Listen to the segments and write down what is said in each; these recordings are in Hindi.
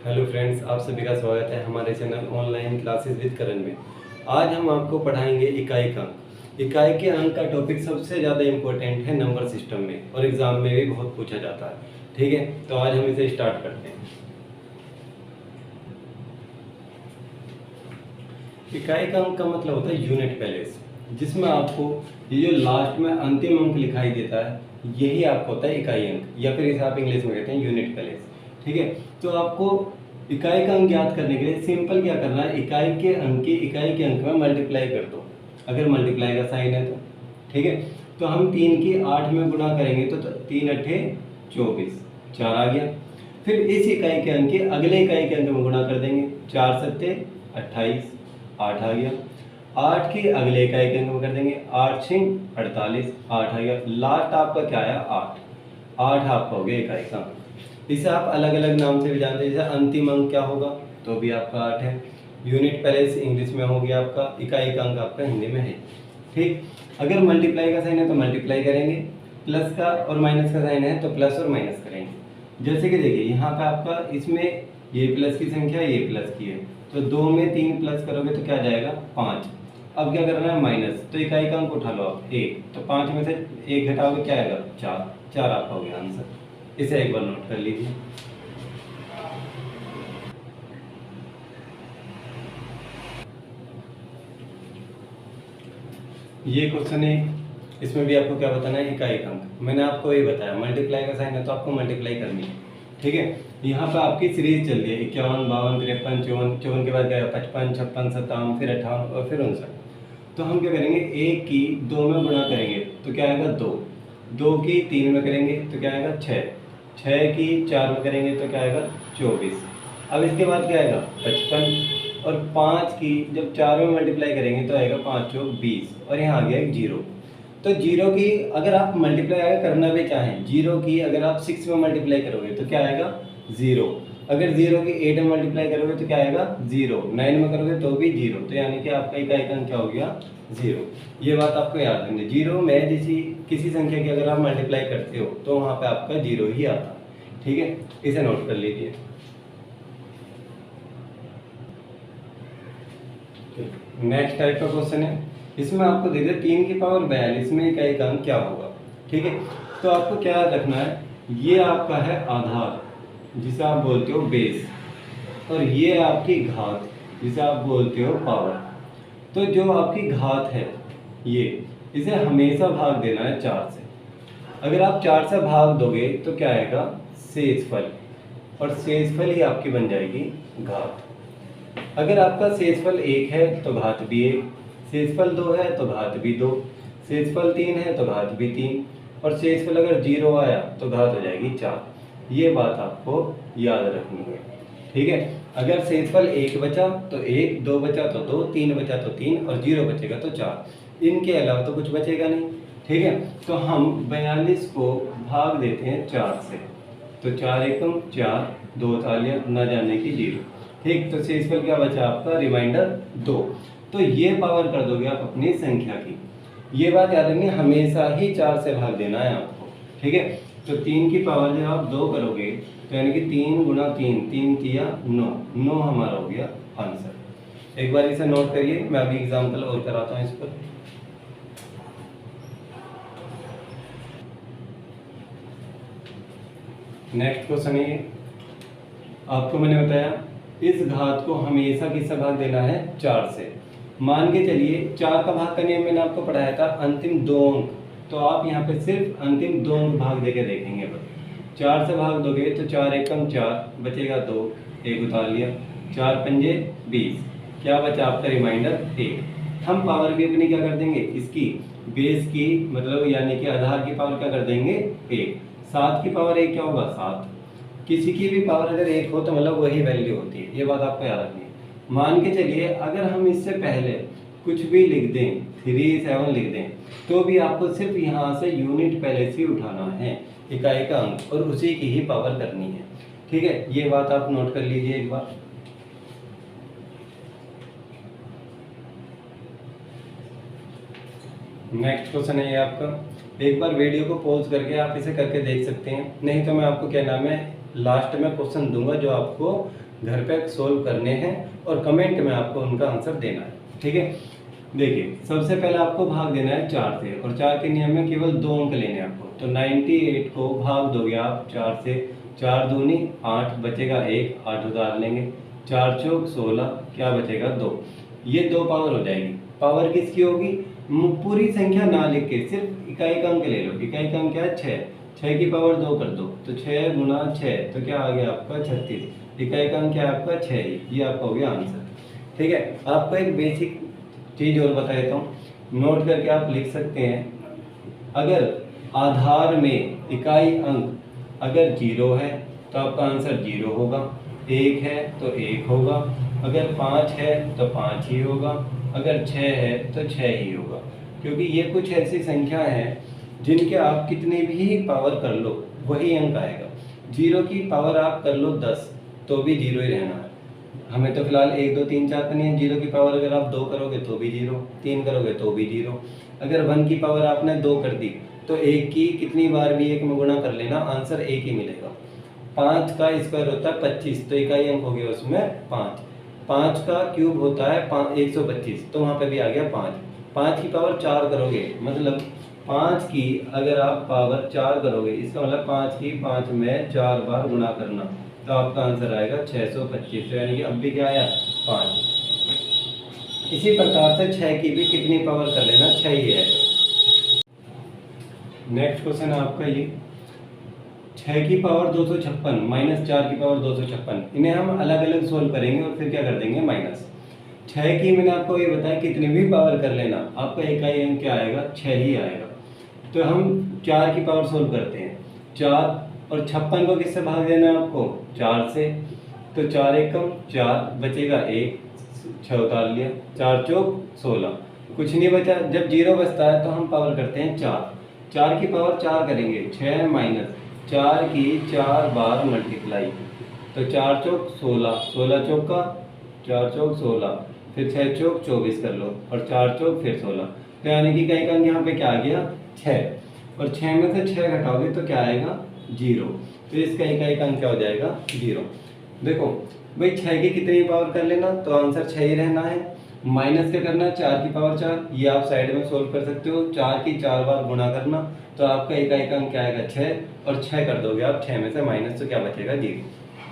हेलो फ्रेंड्स, आप सभी का स्वागत है हमारे चैनल ऑनलाइन क्लासेस विद करण में। आज हम आपको पढ़ाएंगे इकाई का अंक। इकाई के अंक का टॉपिक सबसे ज़्यादा इम्पोर्टेंट है नंबर सिस्टम में, और एग्ज़ाम में भी बहुत पूछा जाता है। ठीक है, तो आज हम इसे स्टार्ट करते हैं। इकाई का अंक का मतलब होता है यूनिट पैलेस, जिसमें आपको ये जो लास्ट में अंतिम अंक दिखाई देता है, यही आपको होता है इकाई अंक, या फिर इसे आप इंग्लिश में कहते हैं यूनिट पैलेस। ठीक है, तो आपको इकाई का अंक ज्ञात करने के लिए सिंपल क्या करना है, इकाई के अंक में मल्टीप्लाई कर दो, अगर मल्टीप्लाई का साइन है तो। ठीक है, तो हम 3 की 8 में गुणा करेंगे तो 3 अट्ठे 24, 4 आ गया। फिर इस इकाई के अंक के अगले इकाई के अंक में गुणा कर देंगे, 4 सत्ते 28, 8 आ गया। 8 की अगले इकाई के अंक में कर देंगे, 8 छिंग 48, 8 आ गया। लास्ट आपका क्या आया, 8 आपका हो गया इकाई का अंक। इसे आप अलग अलग नाम से भी जानते हैं, जैसे अंतिम अंक क्या होगा तो भी आपका 8 है। यूनिट पैलेस इंग्लिश में हो गया आपका, इकाई का अंक आपका हिंदी में है। ठीक, अगर मल्टीप्लाई का साइन है तो मल्टीप्लाई करेंगे, प्लस का और माइनस का साइन है तो प्लस और माइनस करेंगे। जैसे कि देखिए यहाँ पे आपका इसमें ये प्लस की संख्या ये प्लस की है, तो 2 में 3 प्लस करोगे तो क्या जाएगा 5। अब क्या करना है माइनस, तो इकाई का अंक उठा लो आप 1, तो 5 में से 1 घटाओगे क्या आएगा 4 आपका हो गया आंसर। इसे एक बार नोट कर लीजिए। ये क्वेश्चन है, इसमें भी आपको क्या बताना है, इकाई का अंक। मैंने आपको ये बताया मल्टीप्लाई का साइन है तो आपको मल्टीप्लाई करनी है। ठीक है, यहाँ पे आपकी सीरीज चल रही है 51, 52, 53, 54, 54 के बाद गया 55, 56, 57, फिर 58 और फिर 59। तो हम क्या करेंगे, 1 की 2 में गुणा करेंगे तो क्या आएगा 2, 2 की 3 में करेंगे तो क्या आएगा 6, 6 की 4 में करेंगे तो क्या आएगा 24। अब इसके बाद क्या आएगा 55, और 5 की जब 4 में मल्टीप्लाई करेंगे तो आएगा 5 चौक 20, और यहाँ आ गया एक 0। तो 0 की अगर आप मल्टीप्लाई अगर करना भी चाहें, 0 की अगर आप 6 में मल्टीप्लाई करोगे तो क्या आएगा 0। अगर 0 की 8 में मल्टीप्लाई करोगे तो क्या आएगा 0, 9 में करोगे तो भी 0। तो यानी कि आपका इकाई का अंक क्या हो गया 0। ये बात आपको याद रखनी है, 0 में किसी संख्या की अगर आप मल्टीप्लाई करते हो तो वहाँ पे आपका 0 ही आता है। ठीक है, इसे नोट कर लीजिए। नेक्स्ट टाइप का क्वेश्चन है, इसमें आपको दे दिया 3 की पावर 42 में इकाई का अंक क्या होगा। ठीक है, तो आपको क्या याद रखना है, ये आपका है आधार जिसे आप बोलते हो बेस, और ये आपकी घात जिसे आप बोलते हो पावर। तो जो आपकी घात है ये, इसे हमेशा भाग देना है 4 से। अगर आप 4 से भाग दोगे तो क्या आएगा शेषफल, और शेषफल ही आपकी बन जाएगी घात। अगर आपका शेषफल 1 है तो घात भी 1, शेषफल 2 है तो घात भी 2, शेषफल 3 है तो घात भी 3, और शेषफल अगर 0 आया तो घात हो जाएगी 4। ये बात आपको याद रखनी है। ठीक है, अगर शेषफल 1 बचा तो 1, 2 बचा तो 2, 3 बचा तो 3, और 0 बचेगा तो 4। इनके अलावा तो कुछ बचेगा नहीं। ठीक है, तो हम 42 को भाग देते हैं 4 से, तो 4 एकम 4, 2 तालियां न जाने की 0। ठीक, तो शेषफल क्या बचा आपका रिमाइंडर 2। तो ये पावर कर दोगे आप अपनी संख्या की। ये बात याद रखनी, हमेशा ही 4 से भाग देना है आपको। ठीक है, तो 3 की पावर जब आप 2 करोगे तो यानी कि 3 गुणा 3, 3 तिया 9, 9 हमारा हो गया आंसर। एक बार इसे नोट करिए, मैं अभी एग्जाम्पल और कराता हूँ इस पर। नेक्स्ट क्वेश्चन है, आपको मैंने बताया इस घात को हमेशा किससे भाग देना है 4 से। मान के चलिए 4 का भाग का नियम मैंने आपको पढ़ाया था अंतिम 2 अंक, तो आप यहाँ पे सिर्फ अंतिम 2 अंक भाग देके देखेंगे। बस 4 से भाग दोगे तो 4 एकम 4 बचेगा 2, 1 उतार लिया, 4 पंजे 20, क्या बचा आपका रिमाइंडर 1। हम पावर भी अपनी क्या कर देंगे, इसकी बेस की मतलब यानी कि आधार की पावर क्या कर देंगे 1। 7 की पावर 1 क्या होगा 7। किसी की भी पावर अगर 1 हो तो मतलब वही वैल्यू होती है, ये बात आपको याद रखनी है। मान के चलिए अगर हम इससे पहले कुछ भी लिख दें, 3, 7 लिख दें, तो भी आपको सिर्फ यहाँ से यूनिट पहले से उठाना है, इकाई का अंक, और उसी की ही पावर करनी है। ठीक है, ये बात आप नोट कर लीजिए एक बार। नेक्स्ट क्वेश्चन है ये आपका, एक बार वीडियो को पॉज करके आप इसे करके देख सकते हैं, नहीं तो मैं आपको क्या नाम है लास्ट में क्वेश्चन दूंगा जो आपको घर पे सोल्व करने हैं और कमेंट में आपको उनका आंसर देना है। ठीक है, देखिए सबसे पहले आपको भाग देना है 4 से, और 4 के नियम में केवल 2 अंक लेने हैं आपको। तो 98 को भाग दोगे आप 4 से, 4 दूनी 8, बचेगा 1, 8 उतार लेंगे, 4 चौक 16, क्या बचेगा 2। ये 2 पावर हो जाएगी। पावर किसकी होगी? पूरी संख्या ना लिख के सिर्फ इकाई का अंक ले लो। इकाई का अंक क्या है? 6, 6 की पावर 2 कर दो, तो 6 गुना 6, तो क्या आ गया आपका 36। इकाई का अंक क्या है आपका? 6 ही। ये आपका हो गया आंसर। ठीक है, आपको एक बेसिक चीज और बता देता हूँ, नोट करके आप लिख सकते हैं। अगर आधार में इकाई अंक अगर 0 है तो आपका आंसर 0 होगा, 1 है तो 1 होगा, अगर 5 है तो 5 ही होगा, अगर 6 है तो 6 ही होगा। क्योंकि ये कुछ ऐसी संख्या हैं जिनके आप कितने भी पावर कर लो वही अंक आएगा। 0 की पावर आप कर लो 10 तो भी 0 ही रहना है। हमें तो फिलहाल 1 2 3 4 करनी है। 0 की पावर अगर आप 2 करोगे तो भी 0, 3 करोगे तो भी 0। अगर 1 की पावर आपने 2 कर दी तो 1 की कितनी बार भी 1 में गुणा कर लेना, आंसर 1 ही मिलेगा। 5 का स्क्वायर होता है 25, तो इकाई अंक हो गया उसमें 5। 5 का क्यूब होता है 125, तो वहाँ पे भी आ गया 5। 5 की पावर 4 करोगे, मतलब 5 की अगर आप पावर 4 करोगे, इसका मतलब 5 की 5 में 4 बार गुणा करना, तो आपका आंसर आएगा 625। तो यानी कि अब भी क्या आया? 5। इसी प्रकार से 6 की भी कितनी पावर कर लेना? 6 ही है। नेक्स्ट क्वेश्चन है आपका ये, 6 की पावर 256 माइनस 4 की पावर 256, इन्हें हम अलग अलग सोल्व करेंगे और फिर क्या कर देंगे? माइनस। 6 की मैंने आपको ये बताया कितनी भी पावर कर लेना, आपका इकाई अंक क्या आएगा? 6 ही आएगा। तो हम 4 की पावर सोल्व करते हैं। 4 और 56 को किससे भाग देना है आपको? 4 से, तो 4 एकम 4, बचेगा 1, 6 उतार लिया, 4 चौक 16, कुछ नहीं बचा। जब 0 बचता है तो हम पावर करते हैं 4। 4 की पावर 4 करेंगे, 6 माइनस 4 की 4 बार मल्टीप्लाई, तो 4 चौक 16, 16 चौक का 4 चौक 16, फिर 6 चौक 24 कर लो, और 4 चौक फिर 16। तो यानी कि कहीं का यहाँ पे क्या आ गया? 6। और 6 में से 6 घटाओगे तो क्या आएगा? 0। तो इसका इकाई का अंक क्या हो जाएगा? 0। देखो भाई 6 की कितनी पावर कर लेना, तो आंसर 6 ही रहना है। माइनस क्या करना है? 4 की पावर 4, ये आप साइड में सोल्व कर सकते हो। 4 की 4 बार गुणा करना, तो आपका इकाई का अंक क्या आएगा? 6, और 6 कर दोगे आप 6 में से माइनस, तो क्या बचेगा? 0।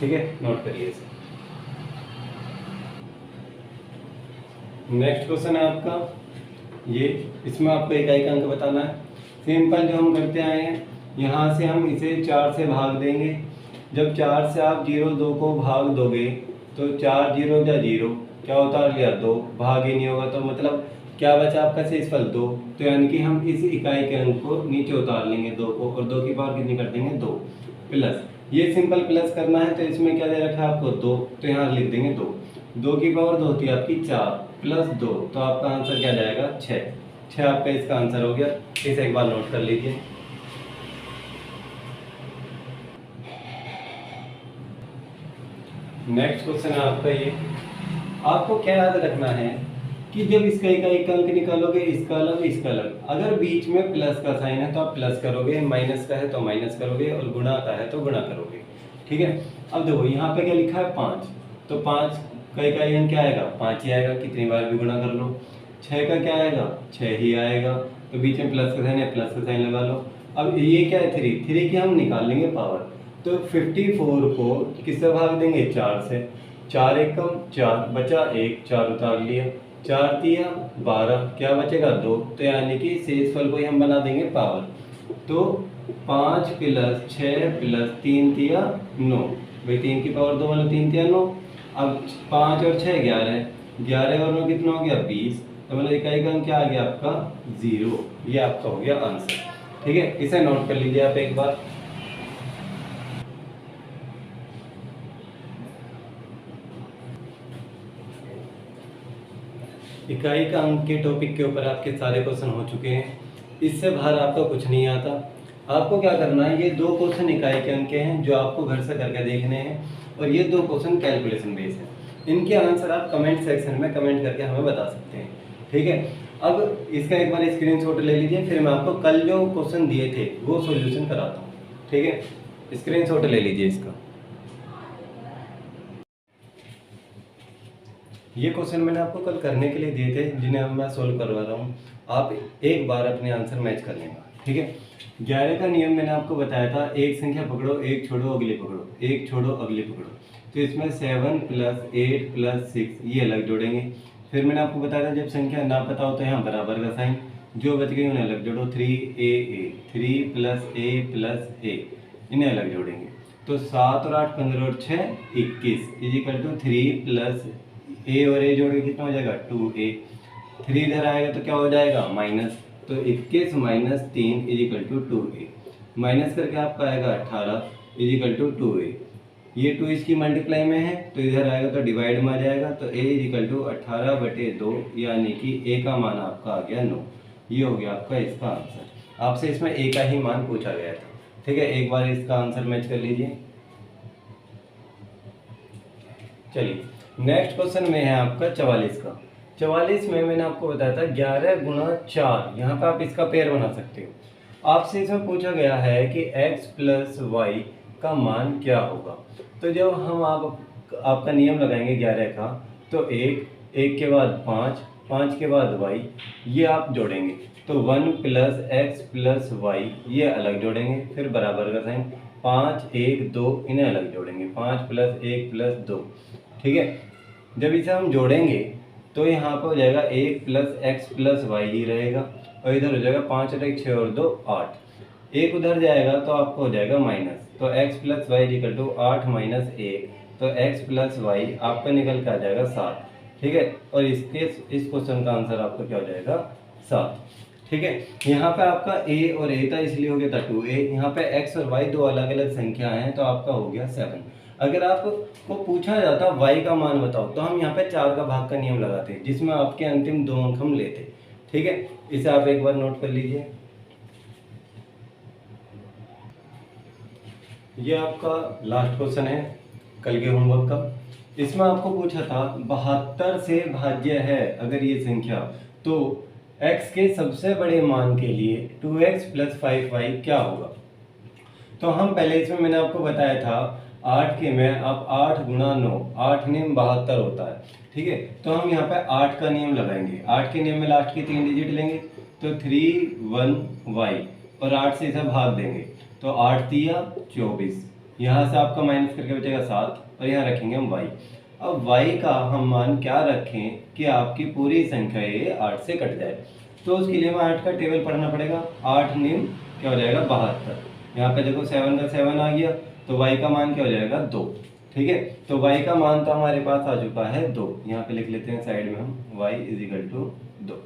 ठीक है, नोट करिए इसे। नेक्स्ट क्वेश्चन है आपका ये, इसमें आपको इकाई का अंक बताना है। सिंपल जो हम करते आए हैं, यहाँ से हम इसे 4 से भाग देंगे। जब 4 से आप 0 2 को भाग दोगे तो 4 0 या 0, क्या उतार लिया? 2, भाग ही नहीं होगा तो मतलब क्या बचा आपका शेषफल? 2। तो यानी कि हम इस इकाई के अंक को नीचे उतार लेंगे 2 को, और 2 की पावर कितनी कर देंगे? 2 प्लस। ये सिंपल प्लस करना है तो इसमें क्या दे रखा है आपको? 2, तो यहाँ लिख देंगे 2। 2 की पावर 2 होती है आपकी 4, प्लस 2, तो आपका आंसर क्या जाएगा? 6। 6 आपका इसका आंसर हो गया। इसे एक बार नोट कर लीजिए। नेक्स्ट क्वेश्चन है आपका ये, आपको क्या याद रखना है कि जब इसका एक अंक निकालोगे, इसका अलग इसका अलग, अगर बीच में प्लस का साइन है तो आप प्लस करोगे, माइनस का है तो माइनस करोगे, और गुणा का है तो गुणा करोगे। ठीक है, अब देखो यहाँ पे क्या लिखा है? 5, तो 5 का इकाई अंक क्या आएगा? 5 ही आएगा, कितनी बार भी गुणा कर लो। 6 का क्या आएगा? 6 ही आएगा, तो बीच में प्लस का साइन है, प्लस का साइन लगा लो। अब ये क्या है? 3 की हम निकाल लेंगे पावर, तो 54 को किससे भाग देंगे? 4 से। 4 एकम 4, बचा 1, 4 उतार लिया, 4 तिया 12, क्या बचेगा? 2। तो यानी कि शेषफल को ही हम बना देंगे पावर, तो 5 प्लस 6 प्लस 3 तिया 9, भाई 3 की पावर 2 मतलब 3 तिया 9। अब 5 और 6 11, 11 और 9 कितना हो गया? 20, तो मतलब इकाई का अंक क्या आ गया आपका? 0। ये आपका हो गया आंसर। ठीक है, इसे नोट कर लीजिए आप एक बार। इकाई का अंक के टॉपिक के ऊपर आपके सारे क्वेश्चन हो चुके हैं। इससे बाहर आपका कुछ नहीं आता। आपको क्या करना है, ये 2 क्वेश्चन इकाई के अंक के हैं जो आपको घर से करके देखने हैं, और ये 2 क्वेश्चन कैलकुलेशन बेस हैं। इनके आंसर आप कमेंट सेक्शन में कमेंट करके हमें बता सकते हैं। ठीक है, अब इसका एक बार स्क्रीनशॉट ले लीजिए, फिर मैं आपको कल जो क्वेश्चन दिए थे वो सोल्यूशन कराता हूँ। ठीक है, स्क्रीनशॉट ले लीजिए इसका। ये क्वेश्चन मैंने आपको कल करने के लिए दिए थे, जिन्हें अब मैं सोल्व करवा रहा हूँ। आप एक बार अपने आंसर मैच कर लेना, ठीक है। 11 का नियम मैंने आपको बताया था, एक संख्या पकड़ो, एक छोड़ो, अगली पकड़ो, एक छोड़ो, अगली पकड़ो। तो इसमें 7 + 8 + 6 ये अलग जोड़ेंगे। फिर मैंने आपको बताया था जब संख्या ना पता हो तो यहाँ बराबर का साइन, जो बच गई उन्हें अलग जोड़ो। 3a 3 + a + a इन्हें अलग जोड़ेंगे। तो 7 और 8 15 और 6 21 = 3 + a और a जोड़ के कितना हो जाएगा 2a। 3 इधर आएगा तो क्या हो जाएगा माइनस, तो 21 - 3 = 2a। माइनस करके आपका आएगा 18 = 2a। ये 2 इसकी मल्टीप्लाई में है तो इधर आएगा तो डिवाइड में आ जाएगा, तो a = 18/2 यानी कि a का मान आपका आ गया 9। ये हो गया आपका इसका आंसर। आपसे इसमें a का ही मान पूछा गया था, ठीक है। एक बार इसका आंसर मैच कर लीजिए। चलिए नेक्स्ट क्वेश्चन में है आपका 44 का। 44 में मैंने आपको बताया था 11 × 4, यहाँ पे आप इसका पेयर बना सकते हो। आपसे इसमें पूछा गया है कि x + y का मान क्या होगा। तो जब हम आपका नियम लगाएंगे 11 का, तो 1 के बाद 5, 5 के बाद y, ये आप जोड़ेंगे। तो 1 + x + y ये अलग जोड़ेंगे, फिर बराबर का साइन, 5 1 2 इन्हें अलग जोड़ेंगे, 5 + 1 + 2, ठीक है। जब इसे हम जोड़ेंगे तो यहाँ पर हो जाएगा 1 + x + y ही रहेगा, और इधर हो जाएगा 5 और 1 6 और 2 8। एक उधर जाएगा तो आपको हो जाएगा माइनस, तो x + y = 8 - 1, तो x + y आपका निकल के आ जाएगा 7, ठीक है। और इस क्वेश्चन का आंसर आपका क्या हो जाएगा 7, ठीक है। यहाँ पे आपका a और a था इसलिए हो गया था 2a। यहाँ पे x और y दो अलग अलग संख्या हैं तो आपका हो गया 7। अगर आपको पूछा जाता y का मान बताओ, तो हम यहाँ पे 4 का भाग का नियम लगाते हैं, जिसमें आपके अंतिम 2 अंक हम लेते, ठीक है। इसे आप एक बार नोट कर लीजिए। ये आपका लास्ट क्वेश्चन है कल के होमवर्क का। इसमें आपको पूछा था 72 से भाज्य है अगर ये संख्या, तो x के सबसे बड़े मान के लिए 2x + 5y क्या होगा। तो हम पहले इसमें मैंने आपको बताया था 8 के में आप 8 × 9, 8 नियम 72 होता है, ठीक है। तो हम यहाँ पे 8 का नियम लगाएंगे। 8 के नियम में लास्ट के 3 डिजिट लेंगे, तो 3 1y, और 8 से इसे भाग देंगे, तो 8 तिया 24, यहाँ से आपका माइनस करके बचेगा 7, और यहाँ रखेंगे हम y। अब y का हम मान क्या रखें कि आपकी पूरी संख्या ये 8 से कट जाए। तो उसके लिए हमें 8 का टेबल पढ़ना पड़ेगा। 8 नियम क्या हो जाएगा 72। यहाँ पे देखो 7 का 7 आ गया, तो y का मान क्या हो जाएगा 2, ठीक है। तो y का मान तो हमारे पास आ चुका है 2, यहाँ पे लिख लेते हैं साइड में हम y = 2।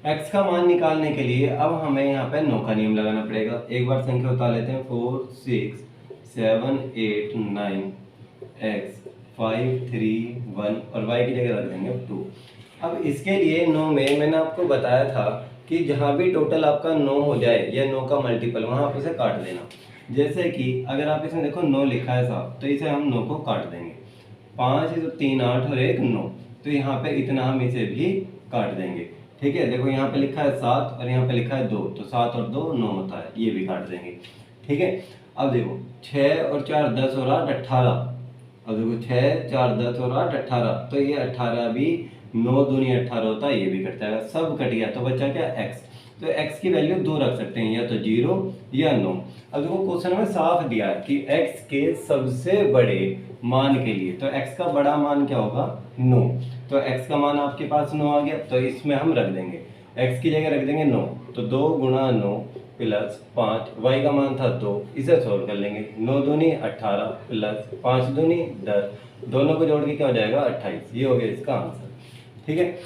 x का मान निकालने के लिए अब हमें यहाँ पे 9 का नियम लगाना पड़ेगा। एक बार संख्या उतार लेते हैं, 4 6 7 8 9 x 5 3 1, और y की जगह रख देंगे 2। अब इसके लिए 9 में मैंने आपको बताया था कि जहाँ भी टोटल आपका 9 हो जाए या 9 का मल्टीपल, वहाँ आप इसे काट देना। जैसे कि अगर आप इसमें देखो 9 लिखा है साहब, तो इसे हम 9 को काट देंगे। 5 है तो 3 8 और 1 9, तो यहाँ पे इतना हम इसे भी काट देंगे, ठीक है। देखो यहाँ पे लिखा है 7 और यहाँ पे लिखा है 2, तो 7 और 2 9 होता है, ये भी काट देंगे, ठीक है। अब देखो 6 और 4 10 और 8 18। अब देखो 6 4 10 और 8 18, तो ये 18 भी 9 दूनी 18 होता है, ये भी कट जाएगा, सब कट गया। तो बचा क्या x, तो x की वैल्यू 2 रख सकते हैं, या तो 0 या 9। अब देखो क्वेश्चन में साफ दिया है कि x के सबसे बड़े मान के लिए, तो x का बड़ा मान क्या होगा 9, तो x का मान आपके पास 9 आ गया, तो इसमें हम रख देंगे, x की जगह रख देंगे 9, तो 2 × 9 + 5, y का मान था 2, इसे सोल्व कर लेंगे। 9 दूनी 18 + 5 दूनी 10, दोनों को जोड़ के क्या हो जाएगा 28। ये हो गया इसका आंसर, ठीक है।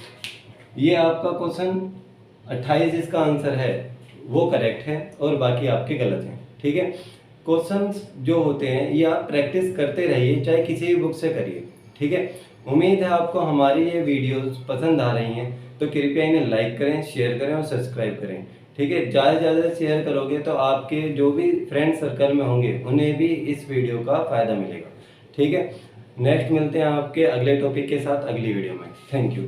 ये आपका क्वेश्चन 28 इसका आंसर है, वो करेक्ट है, और बाकी आपके गलत हैं, ठीक है। क्वेश्चंस जो होते हैं ये आप प्रैक्टिस करते रहिए, चाहे किसी भी बुक से करिए, ठीक है। उम्मीद है आपको हमारी ये वीडियोस पसंद आ रही हैं, तो कृपया इन्हें लाइक करें, शेयर करें और सब्सक्राइब करें, ठीक है। ज़्यादा से ज़्यादा शेयर करोगे तो आपके जो भी फ्रेंड सर्कल में होंगे उन्हें भी इस वीडियो का फ़ायदा मिलेगा, ठीक है। नेक्स्ट मिलते हैं आपके अगले टॉपिक के साथ अगली वीडियो में। Thank you.